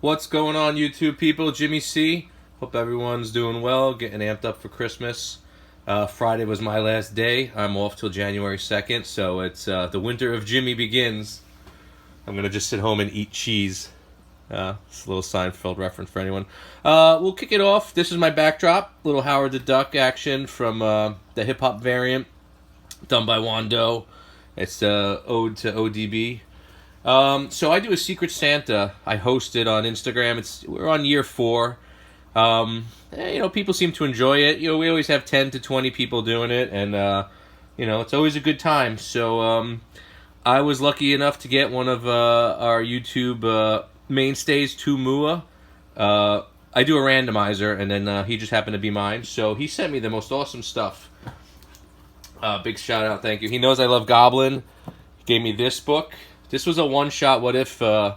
What's going on, YouTube people? Jimmy C. Hope everyone's doing well, getting amped up for Christmas. Friday was my last day. I'm off till January 2nd, so it's the winter of Jimmy begins. I'm going to just sit home and eat cheese. It's a little Seinfeld reference for anyone. We'll kick it off. This is my backdrop. Little Howard the Duck action from the hip-hop variant done by Wando. It's Ode to ODB. So I do a Secret Santa. I host it on Instagram. We're on year 4. People seem to enjoy it. We always have 10 to 20 people doing it, and it's always a good time. So I was lucky enough to get one of our YouTube mainstays, Tumua. I do a randomizer, and then he just happened to be mine. So he sent me the most awesome stuff. Big shout out, thank you. He knows I love Goblin. He gave me this book. This was a one-shot what if, Green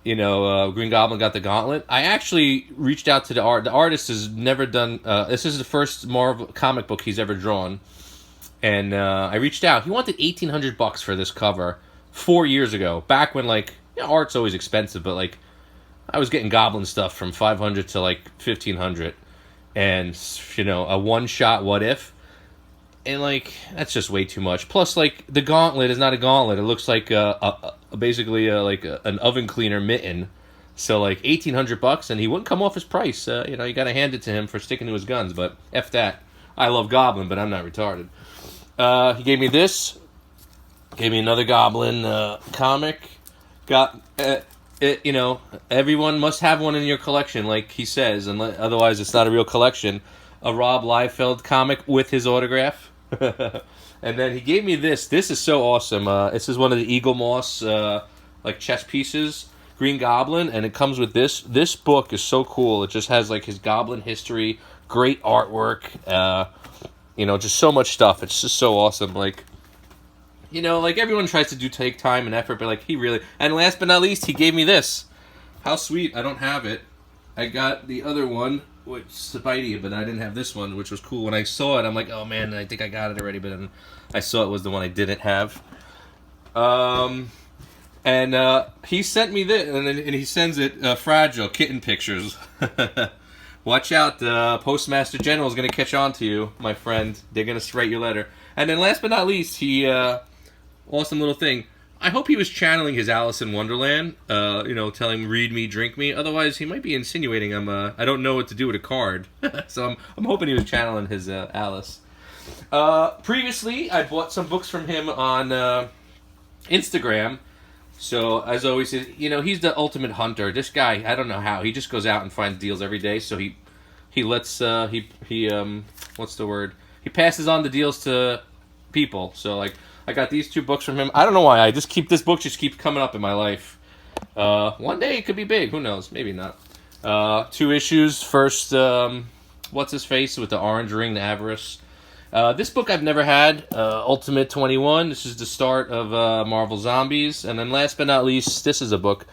Goblin got the gauntlet. I actually reached out to the artist has never done, this is the first Marvel comic book he's ever drawn. And I reached out. He wanted $1,800 for this cover 4 years ago. Back when, art's always expensive, but, I was getting Goblin stuff from $500 to, $1,500. And, a one-shot what if. And, that's just way too much. Plus, the gauntlet is not a gauntlet. It looks like basically an oven cleaner mitten. So, $1,800, and he wouldn't come off his price. You got to hand it to him for sticking to his guns. But F that. I love Goblin, but I'm not retarded. He gave me this. Gave me another Goblin comic. Got, everyone must have one in your collection, like he says. And otherwise, it's not a real collection. A Rob Liefeld comic with his autograph. And then he gave me this. This is so awesome. This is one of the Eagle Moss chess pieces, Green Goblin, and it comes with this. This book is so cool. It just has his Goblin history, great artwork, just so much stuff. It's just so awesome. Everyone tries to take time and effort, but he really. And last but not least, he gave me this. How sweet! I don't have it. I got the other one, which Spidey, but I didn't have this one, which was cool. When I saw it, I'm like, oh man, I think I got it already, but then I saw it was the one I didn't have. He sent me this, and he sends it fragile kitten pictures. Watch out, the Postmaster General is going to catch on to you, my friend. They're going to write your letter. And then last but not least, he, awesome little thing. I hope he was channeling his Alice in Wonderland, telling read me, drink me. Otherwise, he might be insinuating I don't know what to do with a card. So I'm hoping he was channeling his Alice. Previously, I bought some books from him on Instagram. So, as always, he's the ultimate hunter. This guy, I don't know how. He just goes out and finds deals every day. So he lets, what's the word? He passes on the deals to people. So, I got these 2 books from him. I don't know why. This book just keeps coming up in my life. One day it could be big. Who knows? Maybe not. 2 issues. First, what's his face with the orange ring, the Avarice. This book I've never had. Ultimate 21. This is the start of Marvel Zombies. And then last but not least, this is a book.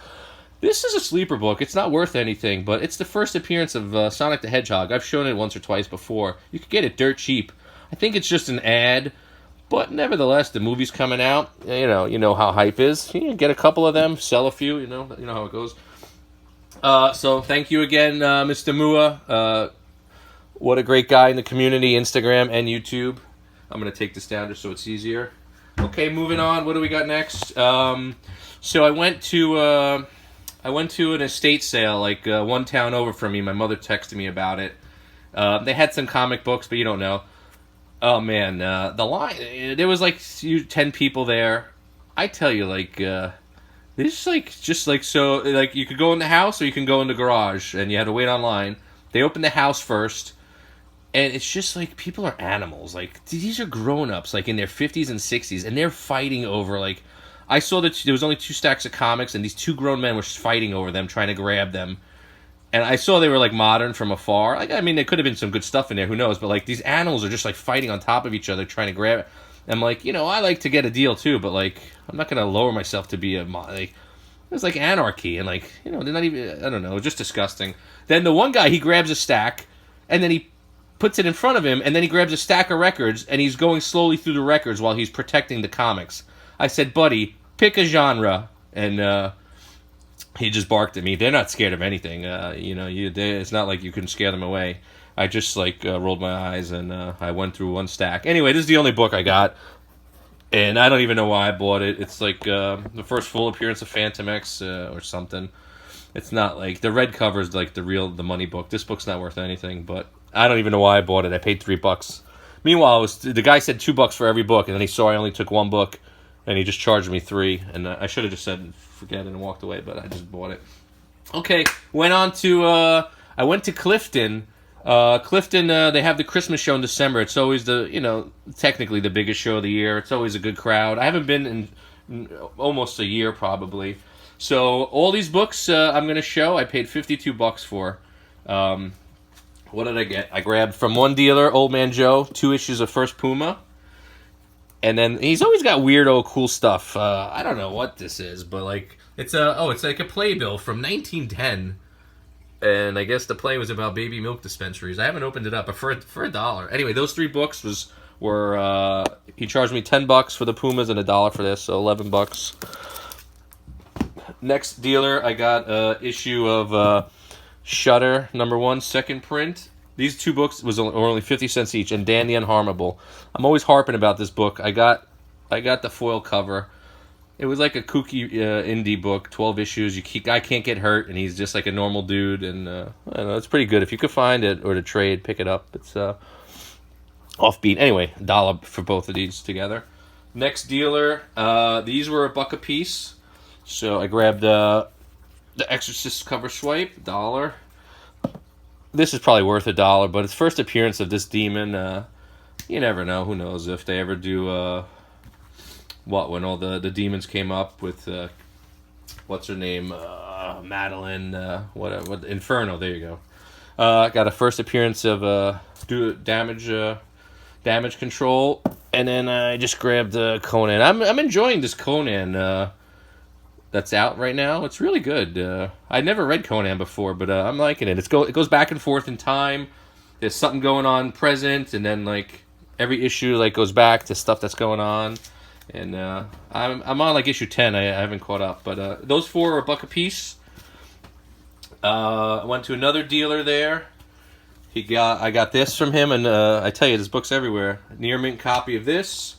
This is a sleeper book. It's not worth anything, but it's the first appearance of Sonic the Hedgehog. I've shown it once or twice before. You could get it dirt cheap. I think it's just an ad. But nevertheless, the movie's coming out. You know how hype is. You get a couple of them, sell a few. You know how it goes. So thank you again, Mr. Mua. What a great guy in the community, Instagram and YouTube. I'm gonna take this down just so it's easier. Okay, moving on. What do we got next? So I went to an estate sale, one town over from me. My mother texted me about it. They had some comic books, but you don't know. Oh man, the line, there was 10 people there. I tell you, this so you could go in the house or you can go in the garage, and you had to wait online. They opened the house first, and it's just people are animals. These are grown-ups, in their 50s and 60s, and they're fighting over, I saw that there was only 2 stacks of comics, and these 2 grown men were fighting over them, trying to grab them. And I saw they were modern from afar. There could have been some good stuff in there. Who knows? But these animals are just fighting on top of each other, trying to grab it. I'm I like to get a deal too, but I'm not gonna lower myself to be it was anarchy, and they're not even. I don't know, just disgusting. Then the one guy, he grabs a stack, and then he puts it in front of him, and then he grabs a stack of records, and he's going slowly through the records while he's protecting the comics. I said, buddy, pick a genre, and he just barked at me. They're not scared of anything. It's not like you can scare them away. I just rolled my eyes and I went through one stack. Anyway, this is the only book I got, and I don't even know why I bought it. It's the first full appearance of Phantom X or something. It's not like the red cover is like the money book. This book's not worth anything, but I don't even know why I bought it. I paid $3. Meanwhile, the guy said $2 for every book, and then he saw I only took one book, and he just charged me $3. And I should have just said forget it and walked away, but I just bought it. Okay, I went to Clifton. Clifton, they have the Christmas show in December. It's always technically the biggest show of the year. It's always a good crowd. I haven't been in almost a year probably. So all these books I'm going to show, I paid $52 for. What did I get? I grabbed from one dealer, Old Man Joe, 2 issues of First Puma. And then he's always got weirdo cool stuff. I don't know what this is, but it's like a playbill from 1910. And I guess the play was about baby milk dispensaries. I haven't opened it up, but for $1. Anyway, those 3 books were he charged me $10 for the Pumas and $1 for this, so $11. Next dealer, I got an issue of Shutter #1 second print. These 2 books were only 50 cents each, and Dan the Unharmable. I'm always harping about this book. I got the foil cover. It was like a kooky indie book, 12 issues. Guy can't get hurt, and he's just like a normal dude. And I don't know, it's pretty good. If you could find it or to trade, pick it up. It's offbeat. Anyway, $1 for both of these together. Next dealer, these were $1 a piece. So I grabbed the Exorcist cover swipe, $1. This is probably worth $1, but it's first appearance of this demon. You never know. Who knows if they ever do when all the demons came up with what's her name, Madeline, what Inferno. There you go. Got a first appearance of damage control, and then I just grabbed Conan. I'm enjoying this Conan that's out right now. It's really good. I never read Conan before, but I'm liking it. It goes back and forth in time. There's something going on present, and then every issue goes back to stuff that's going on. And I'm on issue 10. I haven't caught up, but those 4 are $1 a piece. I went to another dealer there. I got this from him, and I tell you, there's books everywhere. Near mint copy of this.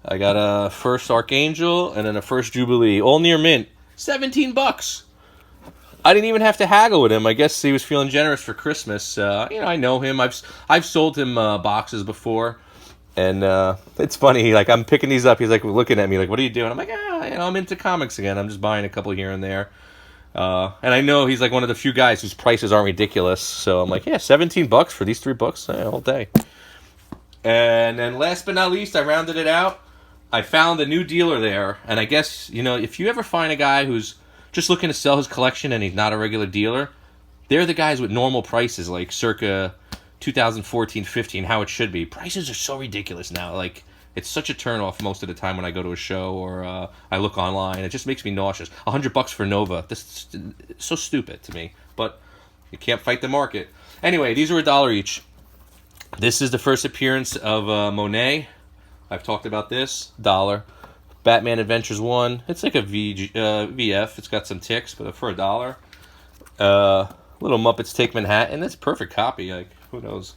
I got a First Archangel and then a First Jubilee, all near mint. $17. I didn't even have to haggle with him. I guess he was feeling generous for Christmas. I know him. I've sold him boxes before. And it's funny, I'm picking these up. He's looking at me what are you doing? I'm like, I'm into comics again. I'm just buying a couple here and there. And I know he's one of the few guys whose prices aren't ridiculous. So I'm $17 for these 3 books all day. And then last but not least, I rounded it out. I found a new dealer there. And I guess, if you ever find a guy who's just looking to sell his collection and he's not a regular dealer, they're the guys with normal prices, circa 2014-15, how it should be. Prices are so ridiculous now. It's such a turnoff most of the time when I go to a show or I look online. It just makes me nauseous. $100 for Nova. This is so stupid to me. But you can't fight the market. Anyway, these are $1 each. This is the first appearance of Monet. I've talked about this. $1. Batman Adventures 1. It's like a VF. It's got some ticks, but for $1. Little Muppets Take Manhattan. That's a perfect copy. Who knows?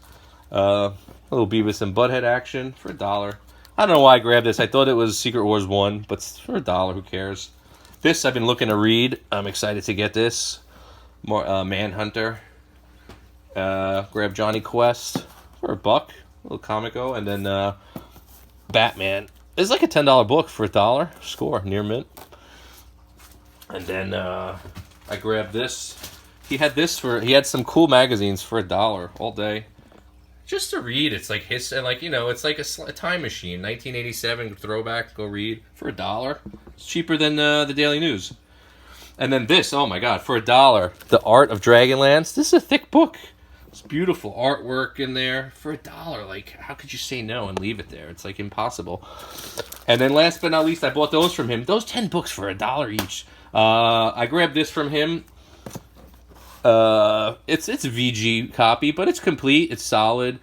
A little Beavis and Butthead action for $1. I don't know why I grabbed this. I thought it was Secret Wars 1, but for $1, who cares? This I've been looking to read. I'm excited to get this. More Manhunter. Grab Johnny Quest for $1. A little comico. And then Batman. It's a $10 book for $1. Score, near mint. And then I grabbed this. He had some cool magazines for $1 all day. Just to read. It's it's a time machine. 1987 throwback, go read for $1. It's cheaper than the Daily News. And then this, oh my God, for $1. The Art of Dragonlance. This is a thick book. It's beautiful artwork in there for $1. How could you say no and leave it there? It's impossible. And then last but not least, I bought those from him. Those 10 books for $1 each. I grabbed this from him. It's a VG copy, but it's complete. It's solid.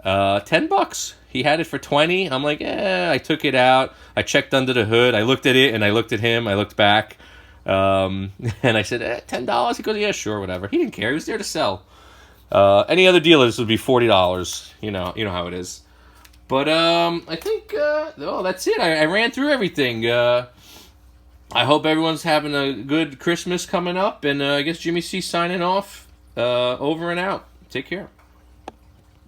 $10. He had it for $20. I'm I took it out. I checked under the hood. I looked at it and I looked at him. I looked back. And I said, $10? He goes, yeah, sure, whatever. He didn't care. He was there to sell. Any other dealers would be $40. You know how it is. But I think that's it. I ran through everything. I hope everyone's having a good Christmas coming up, and I guess Jimmy C signing off. Over and out. Take care.